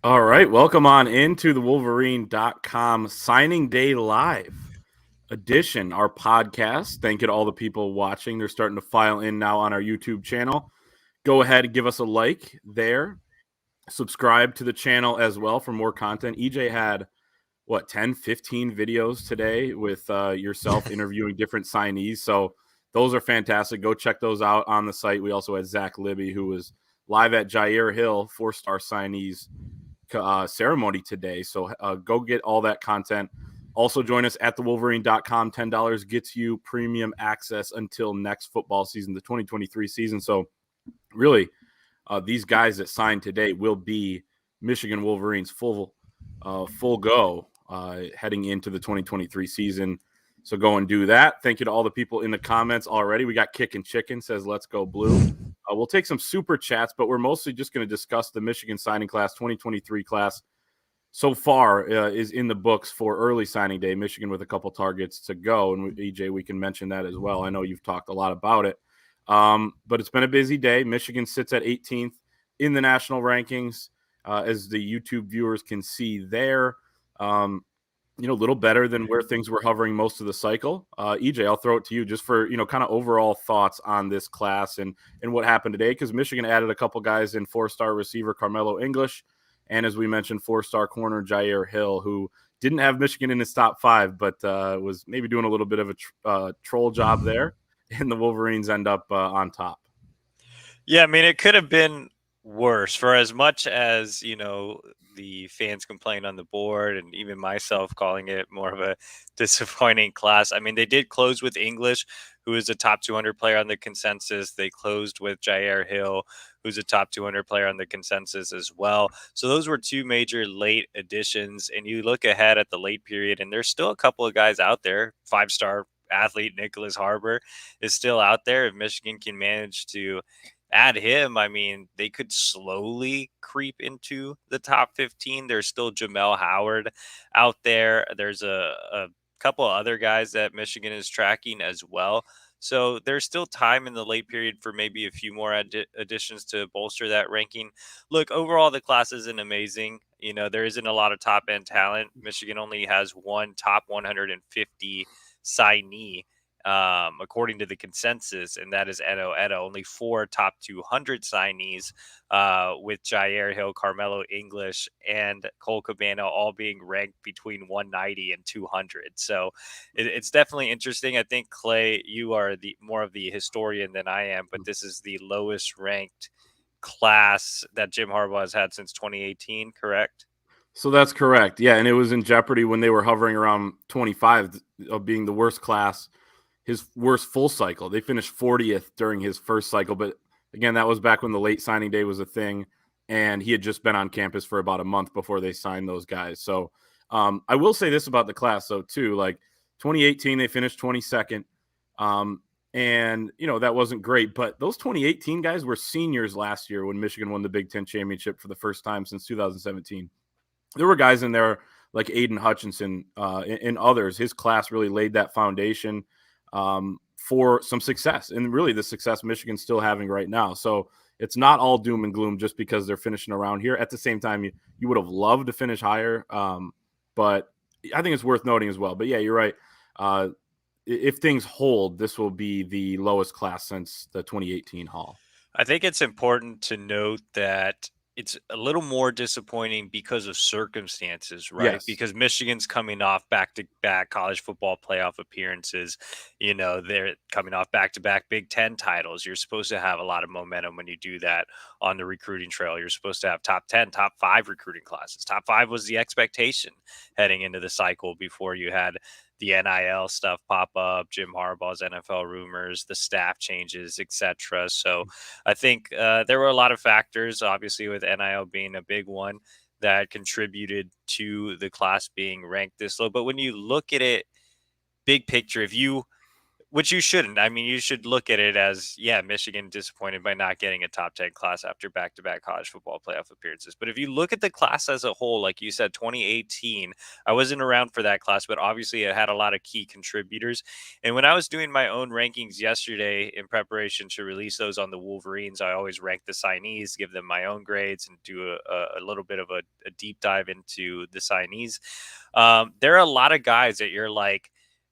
All right, welcome on into the Wolverine.com signing day live edition, our podcast. Thank you to all the people watching. They're starting to file in now on our YouTube channel. Go ahead and give us a like there. Subscribe to the channel as well for more content. EJ had, 10, 15 videos today with yourself interviewing different signees. So those are fantastic. Go check those out on the site. We also had Zach Libby, who was live at Jyaire Hill, 4-star signees ceremony today. So go get all that content. Also join us at thewolverine.com. $10 gets you premium access until next football season, the 2023 season. So really, these guys that signed today will be Michigan Wolverines full go heading into the 2023 season. So go and do that. Thank you to all the people in the comments already. We got Kick and Chicken says, let's go blue. We'll take some super chats, but we're mostly just going to discuss the Michigan signing class, 2023 class. So far is in the books for early signing day. Michigan with a couple targets to go. And EJ, we can mention that as well. I know you've talked a lot about it. But it's been a busy day. Michigan sits at 18th in the national rankings, as the YouTube viewers can see there. A little better than where things were hovering most of the cycle. EJ, I'll throw it to you just for, kind of overall thoughts on this class and what happened today, because Michigan added a couple guys in 4-star receiver Carmelo English, and as we mentioned, 4-star corner Jyaire Hill, who didn't have Michigan in his top 5, but was maybe doing a little bit of a troll job there, and the Wolverines end up on top. Yeah, I mean, it could have been worse. For as much as, the fans complained on the board and even myself calling it more of a disappointing class. I mean, they did close with English, who is a top 200 player on the consensus. They closed with Jyaire Hill, who's a top 200 player on the consensus as well. So those were two major late additions. And you look ahead at the late period, and there's still a couple of guys out there. 5-star athlete Nicholas Harbor is still out there. If Michigan can manage to add him, I mean, they could slowly creep into the top 15. There's still Jamel Howard out there. There's a couple of other guys that Michigan is tracking as well. So there's still time in the late period for maybe a few more additions to bolster that ranking. Look, overall, the class isn't amazing. There isn't a lot of top end talent. Michigan only has one top 150 signee, according to the consensus, and that is Edo. Only 4 top 200 signees, with Jyaire Hill, Carmelo English, and Cole Cabana all being ranked between 190 and 200. So it's definitely interesting. I think, Clay, you are the more of the historian than I am, but this is the lowest ranked class that Jim Harbaugh has had since 2018, correct? So that's correct. Yeah, and it was in jeopardy when they were hovering around 25 of being the worst class, his worst full cycle. They finished 40th during his first cycle, but again, that was back when the late signing day was a thing, and he had just been on campus for about a month before they signed those guys. So I will say this about the class, though, too. Like 2018, they finished 22nd, and that wasn't great. But those 2018 guys were seniors last year when Michigan won the Big Ten championship for the first time since 2017. There were guys in there like Aiden Hutchinson and others. His class really laid that foundation for some success, and really the success Michigan's still having right now. So it's not all doom and gloom just because they're finishing around here. At the same time, you would have loved to finish higher, but I think it's worth noting as well. But yeah, you're right. If things hold, this will be the lowest class since the 2018 haul. I think it's important to note that it's a little more disappointing because of circumstances, right? Yes. Because Michigan's coming off back-to-back college football playoff appearances. They're coming off back-to-back Big Ten titles. You're supposed to have a lot of momentum when you do that on the recruiting trail. You're supposed to have top 10, top 5 recruiting classes. Top 5 was the expectation heading into the cycle before you had the NIL stuff pop up, Jim Harbaugh's NFL rumors, the staff changes, etc. So I think there were a lot of factors, obviously with NIL being a big one, that contributed to the class being ranked this low. But when you look at it big picture, if you Which you shouldn't. I mean, you should look at it as, yeah, Michigan disappointed by not getting a top 10 class after back-to-back college football playoff appearances. But if you look at the class as a whole, like you said, 2018, I wasn't around for that class, but obviously it had a lot of key contributors. And when I was doing my own rankings yesterday in preparation to release those on the Wolverines, I always rank the signees, give them my own grades, and do a little bit of a deep dive into the signees. There are a lot of guys that you're like,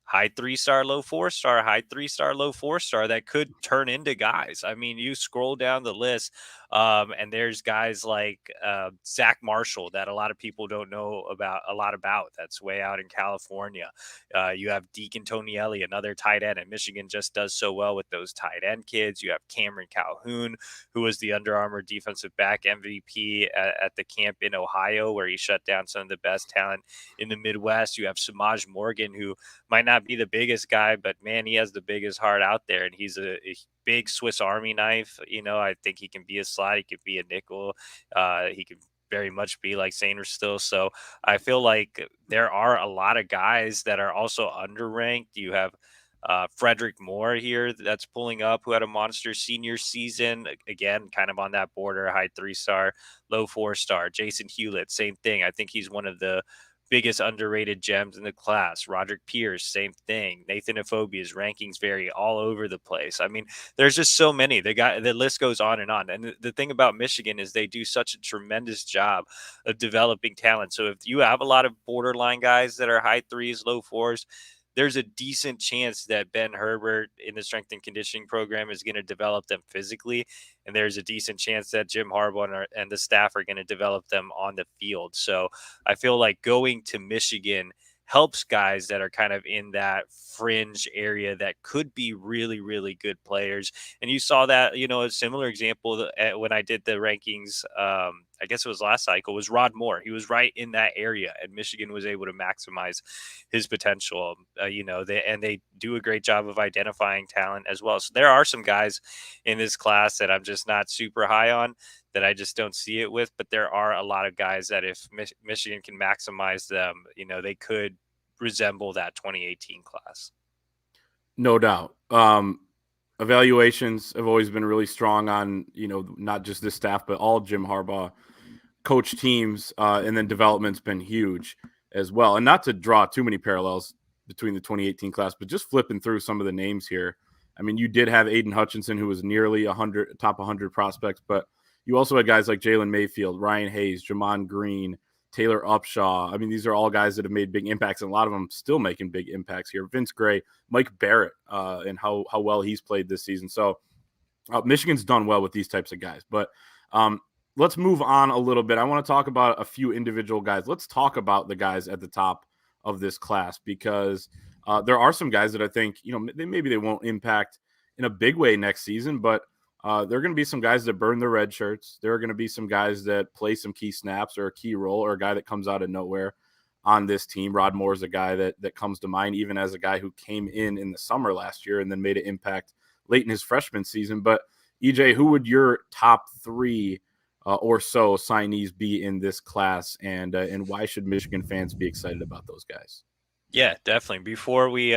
high 3-star, low 4-star, high 3-star, low 4-star that could turn into guys. I mean, you scroll down the list, and there's guys like Zach Marshall that a lot of people don't know about a lot about. That's way out in California. You have Deacon Tonielli, another tight end, and Michigan just does so well with those tight end kids. You have Cameron Calhoun, who was the Under Armour defensive back MVP at the camp in Ohio, where he shut down some of the best talent in the Midwest. You have Samaj Morgan, who might not be the biggest guy, but man, he has the biggest heart out there, and he's a big Swiss Army knife. I think he can be a slot, he could be a nickel, he could very much be like Sainer still. So I feel like there are a lot of guys that are also underranked. You have Frederick Moore here that's pulling up, who had a monster senior season. Again, kind of on that border, high 3-star, low 4-star. Jason Hewlett, same thing. I think he's one of the biggest underrated gems in the class. Roderick Pierce, same thing. Nathan Aphobia's rankings vary all over the place. I mean, there's just so many. The list goes on and on. And the thing about Michigan is they do such a tremendous job of developing talent. So if you have a lot of borderline guys that are high 3s, low 4s, there's a decent chance that Ben Herbert in the strength and conditioning program is going to develop them physically. And there's a decent chance that Jim Harbaugh and the staff are going to develop them on the field. So I feel like going to Michigan helps guys that are kind of in that fringe area that could be really, really good players. And you saw that, a similar example when I did the rankings, I guess it was last cycle, was Rod Moore. He was right in that area, and Michigan was able to maximize his potential. They do a great job of identifying talent as well. So there are some guys in this class that I'm just not super high on, that I just don't see it with. But there are a lot of guys that if Michigan can maximize them, they could resemble that 2018 class. No doubt. Evaluations have always been really strong on, not just this staff, but all Jim Harbaugh coach teams. And then development's been huge as well. And not to draw too many parallels between the 2018 class, but just flipping through some of the names here. I mean, you did have Aiden Hutchinson, who was nearly top 100 prospects, but you also had guys like Jalen Mayfield, Ryan Hayes, Jamon Green, Taylor Upshaw. I mean, these are all guys that have made big impacts, and a lot of them still making big impacts here. Vince Gray, Mike Barrett, and how well he's played this season. So Michigan's done well with these types of guys. But let's move on a little bit. I want to talk about a few individual guys. Let's talk about the guys at the top of this class, because there are some guys that I think, maybe they won't impact in a big way next season, but there are going to be some guys that burn their red shirts. There are going to be some guys that play some key snaps or a key role, or a guy that comes out of nowhere on this team. Rod Moore is a guy that comes to mind, even as a guy who came in the summer last year and then made an impact late in his freshman season. But EJ, who would your top 3 or so signees be in this class, and why should Michigan fans be excited about those guys? Yeah, definitely. Before we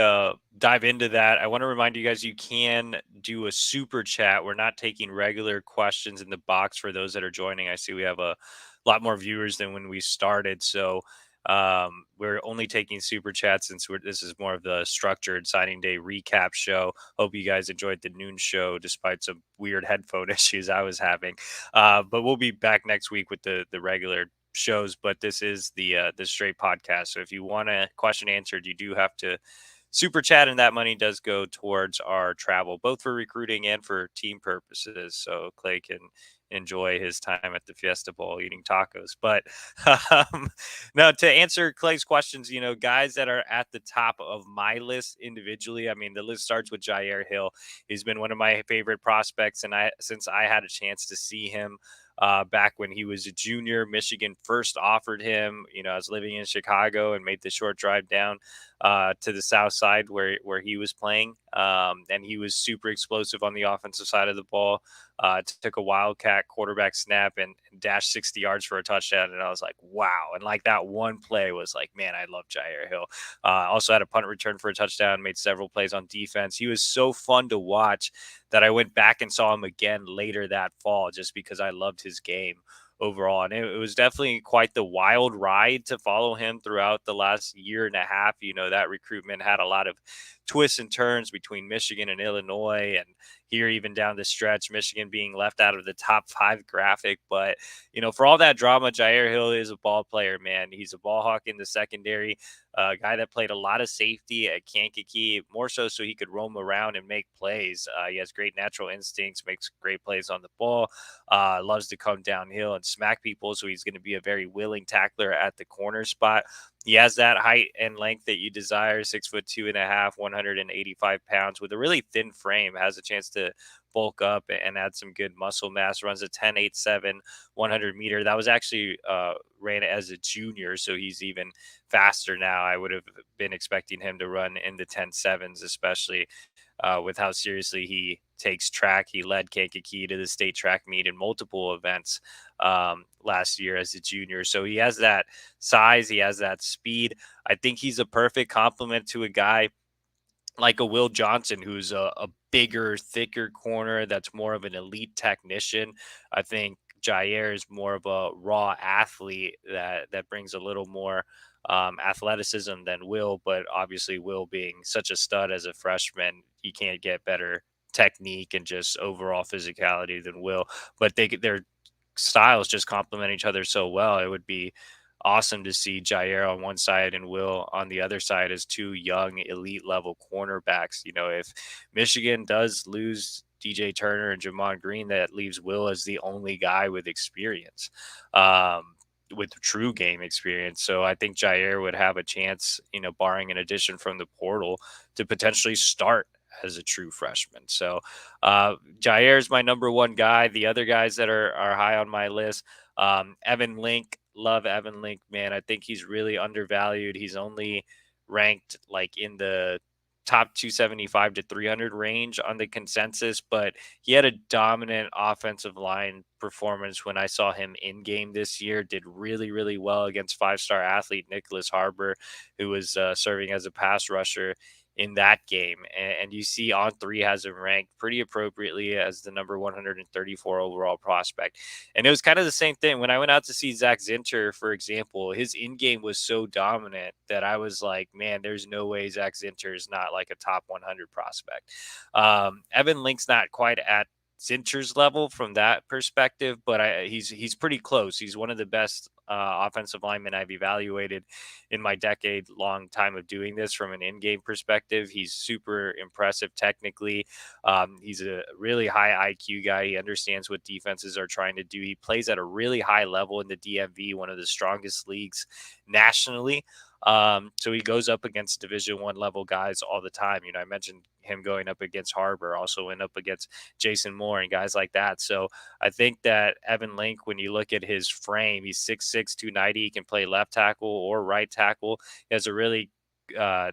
dive into that, I want to remind you guys, you can do a super chat. We're not taking regular questions in the box for those that are joining. I see we have a lot more viewers than when we started. So we're only taking super chats since this is more of the structured signing day recap show. Hope you guys enjoyed the noon show despite some weird headphone issues I was having. But we'll be back next week with the regular shows, but this is the straight podcast. So if you want a question answered, you do have to super chat, and that money does go towards our travel, both for recruiting and for team purposes. So Clay can enjoy his time at the Fiesta Bowl eating tacos. But now, to answer Clay's questions, guys that are at the top of my list individually, I mean, the list starts with Jyaire Hill. He's been one of my favorite prospects, and since I had a chance to see him back when he was a junior, Michigan first offered him. I was living in Chicago and made the short drive down to the south side where he was playing. And he was super explosive on the offensive side of the ball. took a wildcat quarterback snap and dashed 60 yards for a touchdown. And I was like, wow. And like that one play was like, man, I love Jyaire Hill. Also had a punt return for a touchdown, made several plays on defense. He was so fun to watch that I went back and saw him again later that fall just because I loved his game overall. And it was definitely quite the wild ride to follow him throughout the last year and a half. That recruitment had a lot of twists and turns between Michigan and Illinois, and here even down the stretch, Michigan being left out of the top 5 graphic. But, for all that drama, Jyaire Hill is a ball player, man. He's a ball hawk in the secondary, a guy that played a lot of safety at Kankakee, more so he could roam around and make plays. He has great natural instincts, makes great plays on the ball, loves to come downhill and smack people. So he's going to be a very willing tackler at the corner spot. He has that height and length that you desire, 6'2.5", 185 pounds, with a really thin frame, has a chance to bulk up and add some good muscle mass. Runs a 10.87 100 meter. That was actually ran as a junior, so he's even faster now. I would have been expecting him to run in the 10.7s, especially with how seriously he takes track. He led Kankakee to the state track meet in multiple events last year as a junior. So he has that size, he has that speed. I think he's a perfect complement to a guy like a Will Johnson, who's a bigger, thicker corner that's more of an elite technician. I think Jyaire is more of a raw athlete that brings a little more athleticism than Will, but obviously Will being such a stud as a freshman, you can't get better technique and just overall physicality than Will. But their styles just complement each other so well. It would be awesome to see Jyaire on one side and Will on the other side as two young elite level cornerbacks. If Michigan does lose DJ Turner and Jamon Green, that leaves Will as the only guy with experience, with true game experience. So I think Jyaire would have a chance, barring an addition from the portal, to potentially start as a true freshman. So Jyaire is my number one guy. The other guys that are high on my list, Evan Link. Love Evan Link, man. I think he's really undervalued. He's only ranked like in the top 275 to 300 range on the consensus, but he had a dominant offensive line performance when I saw him in game this year. Did really, really well against 5-star athlete Nicholas Harbor, who was serving as a pass rusher in that game. And you see On3 has him ranked pretty appropriately as the number 134 overall prospect. And it was kind of the same thing when I went out to see Zach Zinter, for example. His in-game was so dominant that I was like, man, there's no way Zach Zinter is not like a top 100 prospect. Evan Link's not quite at Zinter's level from that perspective, but he's pretty close. He's one of the best offensive linemen I've evaluated in my decade-long time of doing this from an in-game perspective. He's super impressive technically. He's a really high IQ guy. He understands what defenses are trying to do. He plays at a really high level in the DMV, one of the strongest leagues nationally. So he goes up against Division I level guys all the time. I mentioned him going up against Harbor, also went up against Jason Moore and guys like that. So I think that Evan Link, when you look at his frame, he's 6'6", 290. He can play left tackle or right tackle. He has a really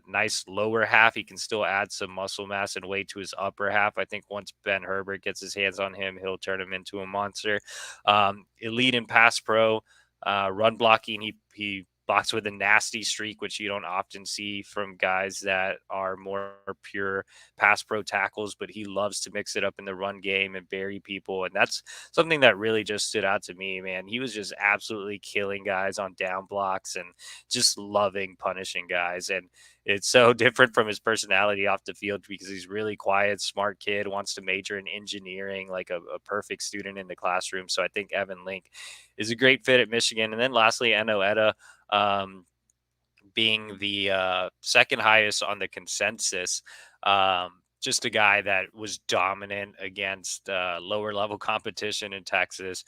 nice lower half. He can still add some muscle mass and weight to his upper half. I think once Ben Herbert gets his hands on him, he'll turn him into a monster. Elite in pass pro, run blocking. He blocks with a nasty streak, which you don't often see from guys that are more pure pass pro tackles, but he loves to mix it up in the run game and bury people. And that's something that really just stood out to me, man. He was just absolutely killing guys on down blocks and just loving punishing guys. And it's so different from his personality off the field because he's really quiet, smart kid, wants to major in engineering, like a perfect student in the classroom. So I think Evan Link is a great fit at Michigan. And then lastly, Eno Etta, being the second highest on the consensus. Just a guy that was dominant against lower level competition in Texas,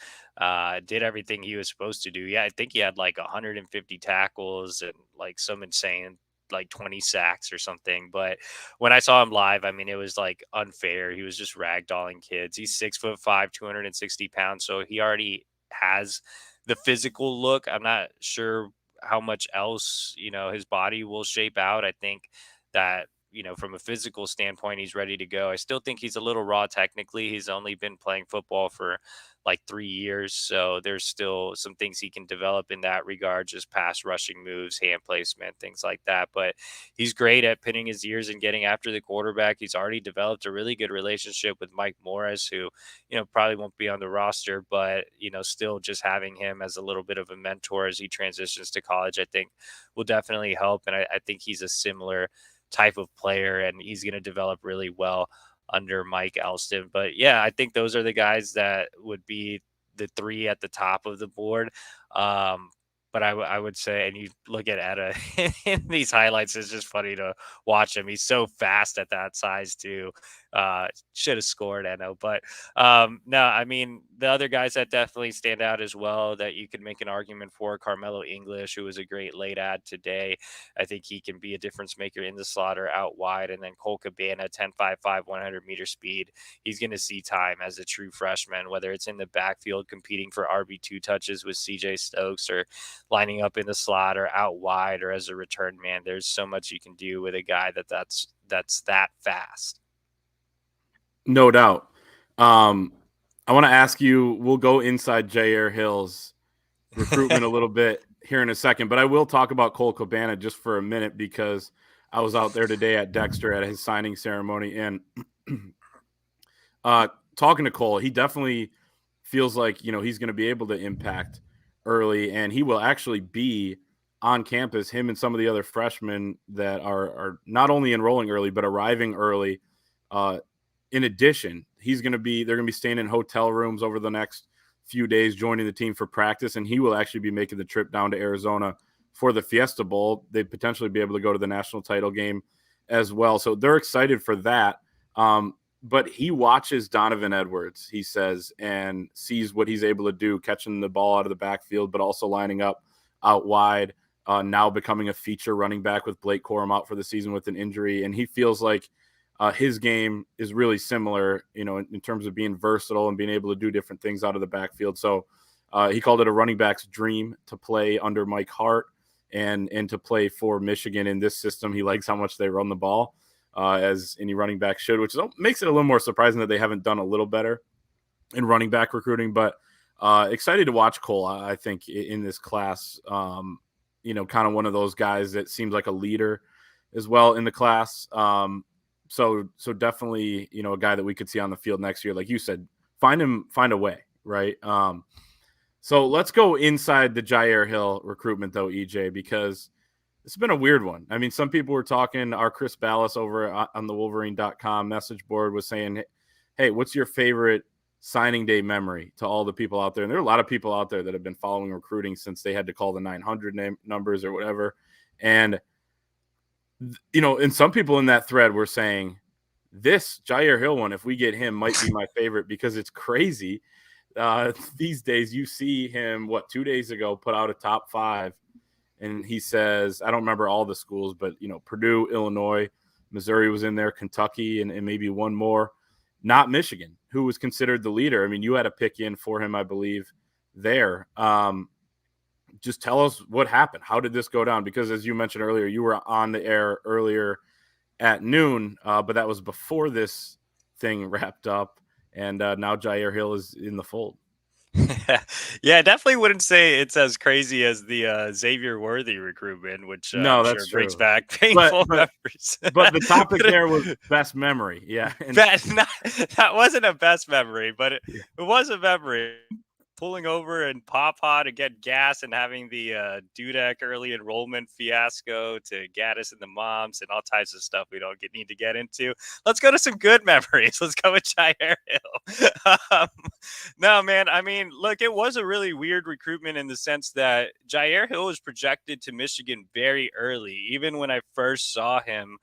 did everything he was supposed to do. Yeah, I think he had like 150 tackles and like some insane like 20 sacks or something. But when I saw him live, I mean, it was like unfair. He was just ragdolling kids. He's 6'5", 260 pounds. So he already has the physical look. I'm not sure how much else, his body will shape out. I think that from a physical standpoint, he's ready to go. I still think he's a little raw technically. He's only been playing football for like 3 years. So there's still some things he can develop in that regard, just pass rushing moves, hand placement, things like that. But he's great at pinning his ears and getting after the quarterback. He's already developed a really good relationship with Mike Morris, who, probably won't be on the roster, but, still just having him as a little bit of a mentor as he transitions to college, I think will definitely help. And I think he's a similar type of player, and he's going to develop really well under Mike Elston. But yeah, I think those are the guys that would be the three at the top of the board. But I would say, and you look at Etta in these highlights, it's just funny to watch him. He's so fast at that size too. Should have scored, I know. But no, I mean, the other guys that definitely stand out as well that you could make an argument for, Carmelo English, who was a great late ad today. I think he can be a difference maker in the slot or out wide. And then Cole Cabana, 10.55, 100-meter speed. He's going to see time as a true freshman, whether it's in the backfield competing for RB2 touches with CJ Stokes, or lining up in the slot, or out wide, or as a return man. There's so much you can do with a guy that's that fast. No doubt. I want to ask you, we'll go inside Jyaire Hill's recruitment a little bit here in a second, but I will talk about Cole Cabana just for a minute, because I was out there today at Dexter at his signing ceremony, and talking to Cole, he definitely feels like, he's going to be able to impact early, and he will actually be on campus, him and some of the other freshmen that are not only enrolling early, but arriving early. In addition, they're going to be staying in hotel rooms over the next few days, joining the team for practice, and he will actually be making the trip down to Arizona for the Fiesta Bowl. They'd potentially be able to go to the national title game as well. So they're excited for that. But he watches Donovan Edwards, he says, and sees what he's able to do, catching the ball out of the backfield, but also lining up out wide, now becoming a feature running back with Blake Corum out for the season with an injury. And he feels like his game is really similar, in terms of being versatile and being able to do different things out of the backfield. So he called it a running back's dream to play under Mike Hart and to play for Michigan in this system. He likes how much they run the ball, as any running back should, which makes it a little more surprising that they haven't done a little better in running back recruiting. But excited to watch Cole, I think, in this class. Kind of one of those guys that seems like a leader as well in the class. So definitely, a guy that we could see on the field next year. Like you said, find a way, right? So let's go inside the Jyaire Hill recruitment, though, EJ, because it's been a weird one. I mean, some people were talking. Our Chris Ballas over on the Wolverine.com message board was saying, hey, what's your favorite signing day memory to all the people out there? And there are a lot of people out there that have been following recruiting since they had to call the 900 numbers or whatever. And and some people in that thread were saying this Jyaire Hill one, if we get him, might be my favorite, because it's crazy. These days you see him, 2 days ago, put out a top 5. And he says, I don't remember all the schools, but, Purdue, Illinois, Missouri was in there, Kentucky, and maybe one more. Not Michigan, who was considered the leader. I mean, you had a pick in for him, I believe, there. Just tell us what happened. How did this go down? Because as you mentioned earlier, you were on the air earlier at noon, but that was before this thing wrapped up. And now Jyaire Hill is in the fold. Yeah, I definitely wouldn't say it's as crazy as the Xavier Worthy recruitment, which no, I'm that's sure true. brings back painful memories. But the topic there was best memory. Yeah. That wasn't a best memory, but it was a memory. Pulling over and Pawpaw to get gas and having the Dudek early enrollment fiasco to Gaddis and the moms and all types of stuff we don't need to get into. Let's go to some good memories. Let's go with Jyaire Hill. No, man. I mean, look, it was a really weird recruitment in the sense that Jyaire Hill was projected to Michigan very early. Even when I first saw him,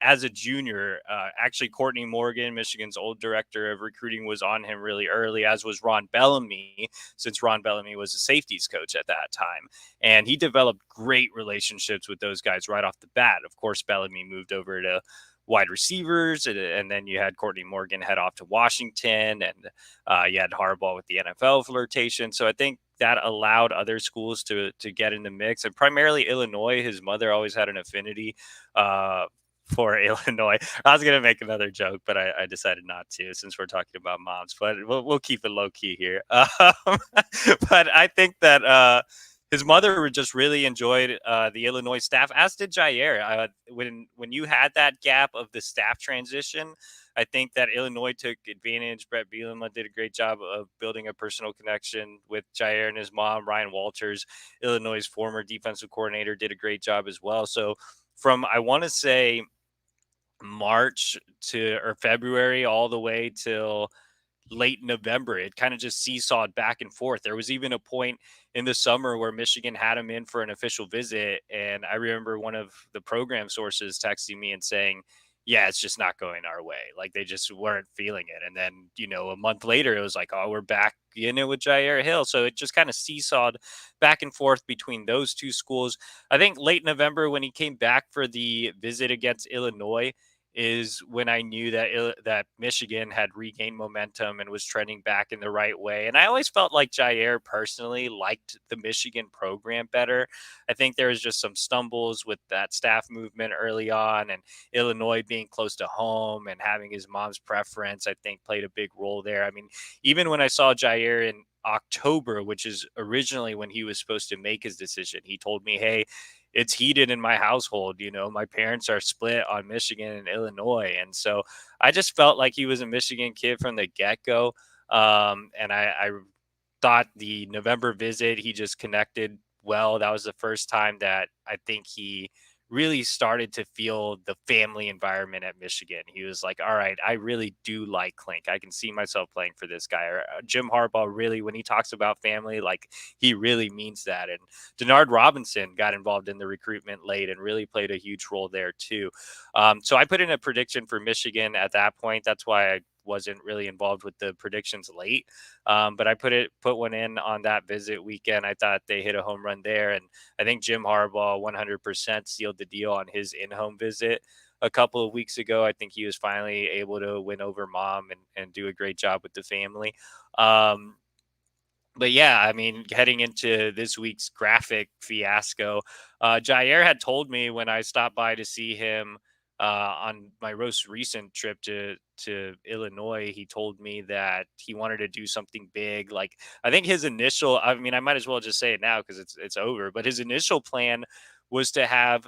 as a junior, actually Courtney Morgan, Michigan's old director of recruiting, was on him really early, as was Ron Bellamy, since Ron Bellamy was a safeties coach at that time. And he developed great relationships with those guys right off the bat. Of course, Bellamy moved over to wide receivers, and then you had Courtney Morgan head off to Washington, and you had Harbaugh with the NFL flirtation. So I think that allowed other schools to get in the mix, and primarily Illinois. His mother always had an affinity for Illinois. I was gonna make another joke, but I decided not to since we're talking about moms. But we'll keep it low key here. But I think that his mother just really enjoyed the Illinois staff, as did Jyaire. When you had that gap of the staff transition, I think that Illinois took advantage. Brett Bielema did a great job of building a personal connection with Jyaire and his mom. Ryan Walters, Illinois' former defensive coordinator, did a great job as well. So from, I want to say, March to or February all the way till late November, it kind of just seesawed back and forth. There was even a point in the summer where Michigan had him in for an official visit. And I remember one of the program sources texting me and saying, yeah, it's just not going our way. Like they just weren't feeling it. And then, a month later, it was like, oh, we're back in it with Jyaire Hill. So it just kind of seesawed back and forth between those two schools. I think late November, when he came back for the visit against Illinois, is when I knew that Michigan had regained momentum and was trending back in the right way. And I always felt like Jyaire personally liked the Michigan program better. I think there was just some stumbles with that staff movement early on, and Illinois being close to home and having his mom's preference, I think played a big role there. I mean, even when I saw Jyaire in October, which is originally when he was supposed to make his decision, he told me, hey, it's heated in my household. My parents are split on Michigan and Illinois. And so I just felt like he was a Michigan kid from the get-go. And I thought the November visit, he just connected well. That was the first time that I think he really started to feel the family environment at Michigan. He was like, all right, I really do like Clink. I can see myself playing for this guy. Or Jim Harbaugh, really, when he talks about family, like he really means that. And Denard Robinson got involved in the recruitment late and really played a huge role there too. So I put in a prediction for Michigan at that point. That's why I wasn't really involved with the predictions late. But I put one in on that visit weekend. I thought they hit a home run there. And I think Jim Harbaugh 100% sealed the deal on his in-home visit a couple of weeks ago. I think he was finally able to win over mom and do a great job with the family. But yeah, I mean, heading into this week's graphic fiasco, Jyaire had told me when I stopped by to see him on my most recent trip to Illinois, he told me that he wanted to do something big. Like I think his initial, I mean, I might as well just say it now because it's over. But was to have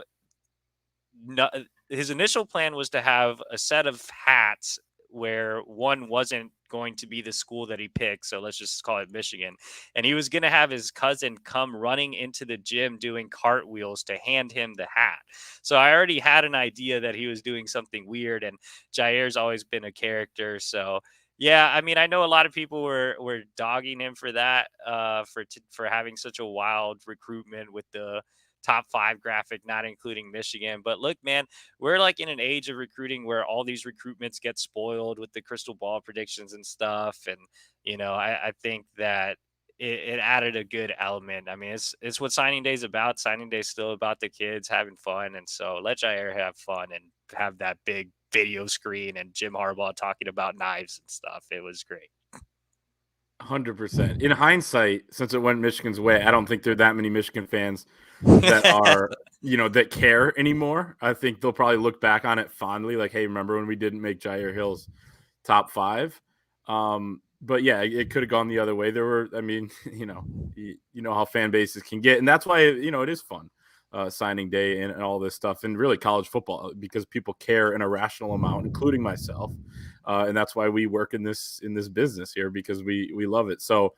no, his initial plan was to have a set of hats where one wasn't going to be the school that he picked. So let's just call it Michigan. And he was going to have his cousin come running into the gym doing cartwheels to hand him the hat. So I already had an idea that he was doing something weird, and Jaire's always been a character. So yeah, I mean, I know a lot of people were dogging him for that, for having such a wild recruitment with the top 5 graphic, not including Michigan. But look, man, we're like in an age of recruiting where all these recruitments get spoiled with the crystal ball predictions and stuff. And, I think that it added a good element. I mean, it's what signing day is about. Signing day is still about the kids having fun. And so let Jyaire have fun and have that big video screen and Jim Harbaugh talking about knives and stuff. It was great. 100%. In hindsight, since it went Michigan's way, I don't think there are that many Michigan fans that are, that care anymore. I think they'll probably look back on it fondly, like, hey, remember when we didn't make Jyaire Hill's top 5? But yeah, it could have gone the other way. There were, I mean, you know how fan bases can get, and that's why, it is fun, signing day and all this stuff, and really college football, because people care an irrational amount, including myself. And that's why we work in this business here, because we love it. So,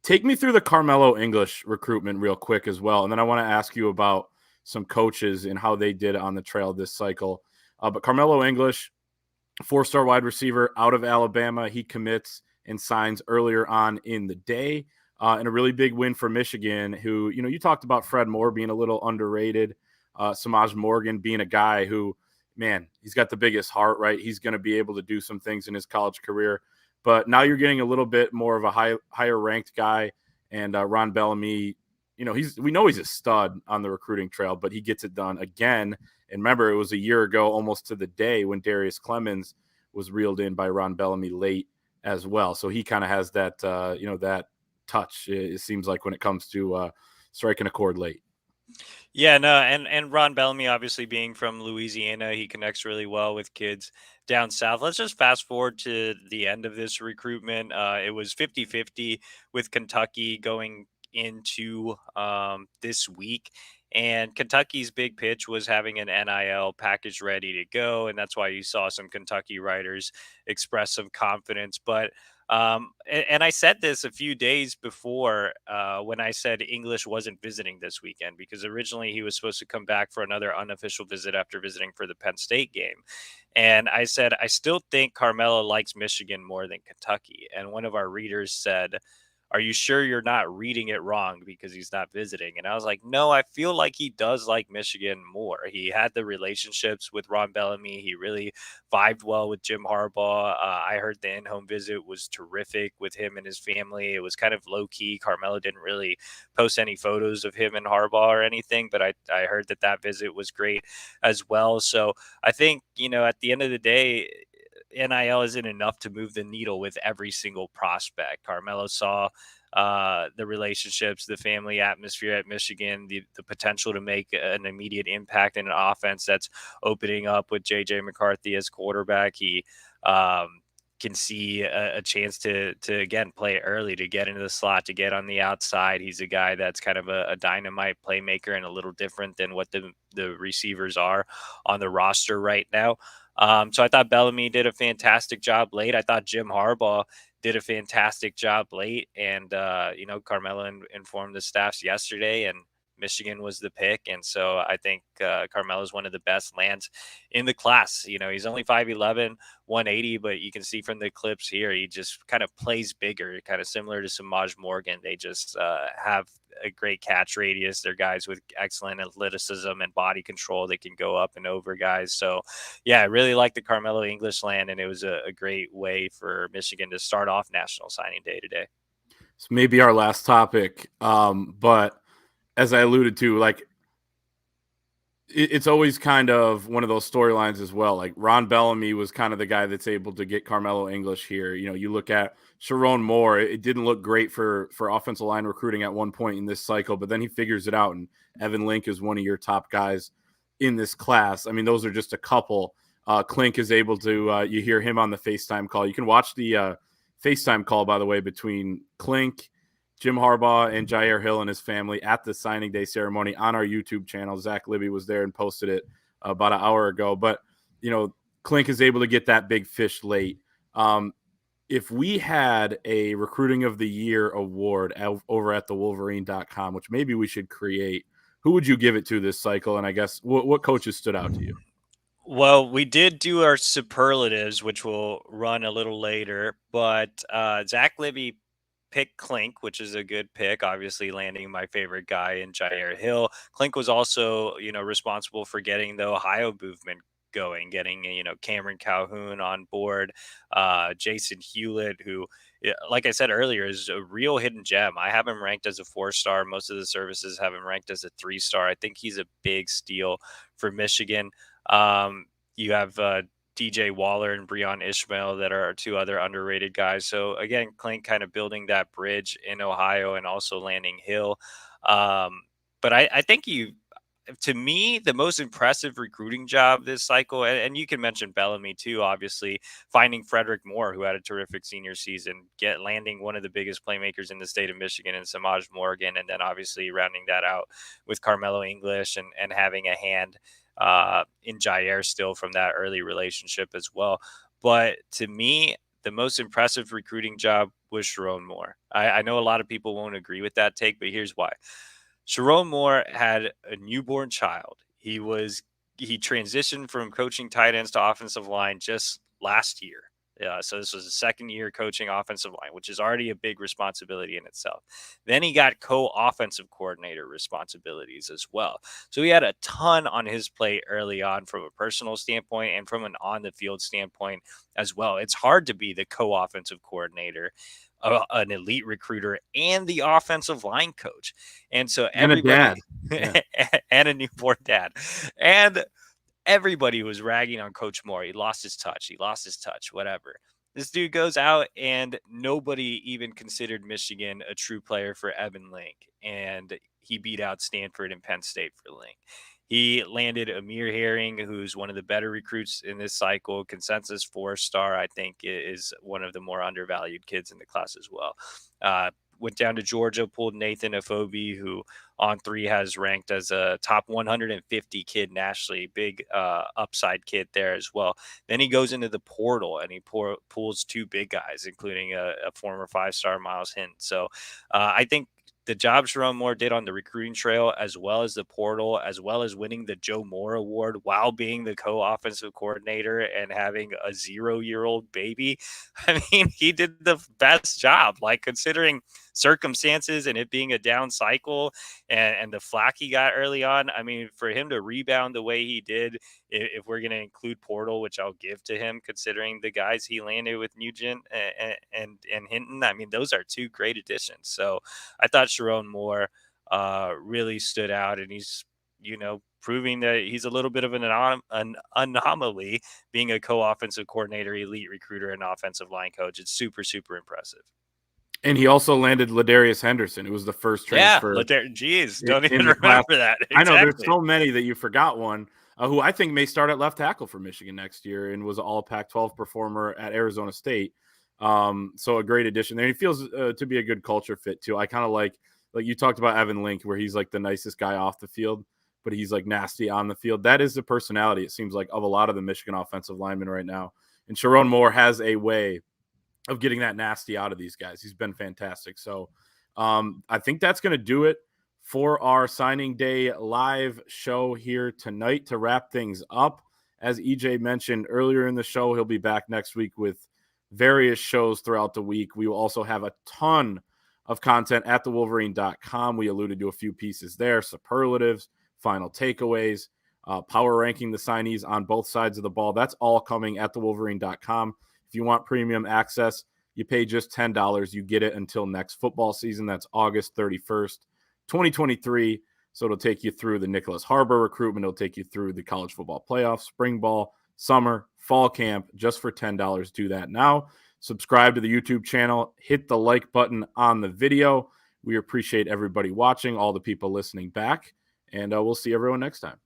take me through the Carmelo English recruitment real quick as well. And then I want to ask you about some coaches and how they did on the trail this cycle. But Carmelo English, 4-star wide receiver out of Alabama. He commits and signs earlier on in the day. And a really big win for Michigan, who, you talked about Fred Moore being a little underrated. Samaj Morgan being a guy who, man, he's got the biggest heart, right? He's going to be able to do some things in his college career. But now you're getting a little bit more of a higher ranked guy, and Ron Bellamy. We know he's a stud on the recruiting trail, but he gets it done again. And remember, it was a year ago, almost to the day, when Darius Clemens was reeled in by Ron Bellamy late as well. So he kind of has that, that touch. It seems like when it comes to striking a chord late. Yeah, no, and Ron Bellamy, obviously being from Louisiana, he connects really well with kids down south. Let's just fast forward to the end of this recruitment. It was 50-50 with Kentucky going into this week. And Kentucky's big pitch was having an NIL package ready to go. And that's why you saw some Kentucky writers express some confidence. But and I said this a few days before when I said English wasn't visiting this weekend, because originally he was supposed to come back for another unofficial visit after visiting for the Penn State game. And I said, I still think Carmelo likes Michigan more than Kentucky. And one of our readers said, are you sure you're not reading it wrong because he's not visiting? And I was like, no, I feel like he does like Michigan more. He had the relationships with Ron Bellamy. He really vibed well with Jim Harbaugh. I heard the in-home visit was terrific with him and his family. It was kind of low-key. Carmelo didn't really post any photos of him and Harbaugh or anything, but I heard that visit was great as well. So I think, at the end of the day, NIL isn't enough to move the needle with every single prospect. Carmelo saw the relationships, the family atmosphere at Michigan, the potential to make an immediate impact in an offense that's opening up with JJ McCarthy as quarterback. He can see a chance to again play early, to get into the slot, to get on the outside. He's a guy that's kind of a dynamite playmaker and a little different than what the receivers are on the roster right now. So I thought Bellamy did a fantastic job late. I thought Jim Harbaugh did a fantastic job late. And, Carmelo informed the staffs yesterday, and Michigan was the pick. And so I think Carmelo is one of the best lands in the class. He's only 5'11", 180, but you can see from the clips here, he just kind of plays bigger, kind of similar to Samaj Morgan. They just have a great catch radius. They're guys with excellent athleticism and body control. They can go up and over guys. So, yeah, I really like the Carmelo English land, and it was a great way for Michigan to start off National Signing Day today. It's maybe our last topic, but as I alluded to, like, it's always kind of one of those storylines as well. Like, Ron Bellamy was kind of the guy that's able to get Carmelo English here. You look at Sharon Moore, it didn't look great for offensive line recruiting at one point in this cycle, but then he figures it out, and Evan Link is one of your top guys in this class. I mean, those are just a couple. Klink is able to, you hear him on the FaceTime call. You can watch the FaceTime call, by the way, between Klink, Jim Harbaugh, and Jyaire Hill and his family at the signing day ceremony on our YouTube channel. Zach Libby was there and posted it about an hour ago. But, Klink is able to get that big fish late. If we had a recruiting of the year award over at the Wolverine.com, which maybe we should create, who would you give it to this cycle? And I guess what coaches stood out to you? Well, we did do our superlatives, which will run a little later, but Zach Libby picked Klink, which is a good pick, obviously landing my favorite guy in Jyaire Hill. Klink was also, responsible for getting the Ohio movement going, getting, Cameron Calhoun on board, Jason Hewlett, who, like I said earlier, is a real hidden gem. I have him ranked as a 4-star. Most of the services have him ranked as a 3-star. I think he's a big steal for Michigan. You have DJ Waller and Breon Ishmael that are two other underrated guys. So again, Klink kind of building that bridge in Ohio and also landing Hill. But I think to me, the most impressive recruiting job this cycle, and you can mention Bellamy too, obviously, finding Frederick Moore, who had a terrific senior season, landing one of the biggest playmakers in the state of Michigan in Samaj Morgan, and then obviously rounding that out with Carmelo English and having a hand in Jyaire still from that early relationship as well. But to me, the most impressive recruiting job was Sharon Moore. I know a lot of people won't agree with that take, but here's why. Sharon Moore had a newborn child. He transitioned from coaching tight ends to offensive line just last year. So this was his second year coaching offensive line, which is already a big responsibility in itself. Then he got co-offensive coordinator responsibilities as well. So he had a ton on his plate early on from a personal standpoint and from an on-the-field standpoint as well. It's hard to be the co-offensive coordinator, an elite recruiter, and the offensive line coach. And so everybody and a newborn dad. And everybody was ragging on Coach Moore. He lost his touch. Whatever. This dude goes out, and nobody even considered Michigan a true player for Evan Link. And he beat out Stanford and Penn State for Link. He landed Amir Herring, who's one of the better recruits in this cycle, consensus 4-star. I think is one of the more undervalued kids in the class as well. Went down to Georgia, pulled Nathan Afobe, who On3 has ranked as a top 150 kid nationally. Big upside kid there as well. Then he goes into the portal and he pulls 2 big guys, including a former 5-star Miles Hinton. So I think the job Sharon Moore did on the recruiting trail, as well as the portal, as well as winning the Joe Moore Award while being the co-offensive coordinator and having a 0-year-old baby. I mean, he did the best job, like considering circumstances and it being a down cycle and the flack he got early on. I mean, for him to rebound the way he did, if we're going to include portal, which I'll give to him, considering the guys he landed with Nugent and Hinton, I mean, those are 2 great additions. So I thought Sharon Moore really stood out, and he's, proving that he's a little bit of an anomaly, being a co-offensive coordinator, elite recruiter, and offensive line coach. It's super, super impressive. And he also landed Ladarius Henderson, who was the first transfer. Yeah, geez, don't even remember that. Exactly. I know there's so many that you forgot one, who I think may start at left tackle for Michigan next year and was an all Pac-12 performer at Arizona State. So a great addition there. He feels to be a good culture fit too. I kind of like you talked about Evan Link, where he's like the nicest guy off the field, but he's like nasty on the field. That is the personality, it seems like, of a lot of the Michigan offensive linemen right now. And Sharon Moore has a way of getting that nasty out of these guys. He's been fantastic. So I think that's going to do it for our signing day live show here tonight. To wrap things up, as EJ mentioned earlier in the show, he'll be back next week with various shows throughout the week. We will also have a ton of content at thewolverine.com. We alluded to a few pieces there: superlatives, final takeaways, power ranking the signees on both sides of the ball. That's all coming at thewolverine.com. If you want premium access, you pay just $10. You get it until next football season. That's August 31st, 2023. So it'll take you through the Nicholas Harbor recruitment. It'll take you through the college football playoffs, spring ball, summer, fall camp, just for $10. Do that now. Subscribe to the YouTube channel. Hit the like button on the video. We appreciate everybody watching, all the people listening back, and we'll see everyone next time.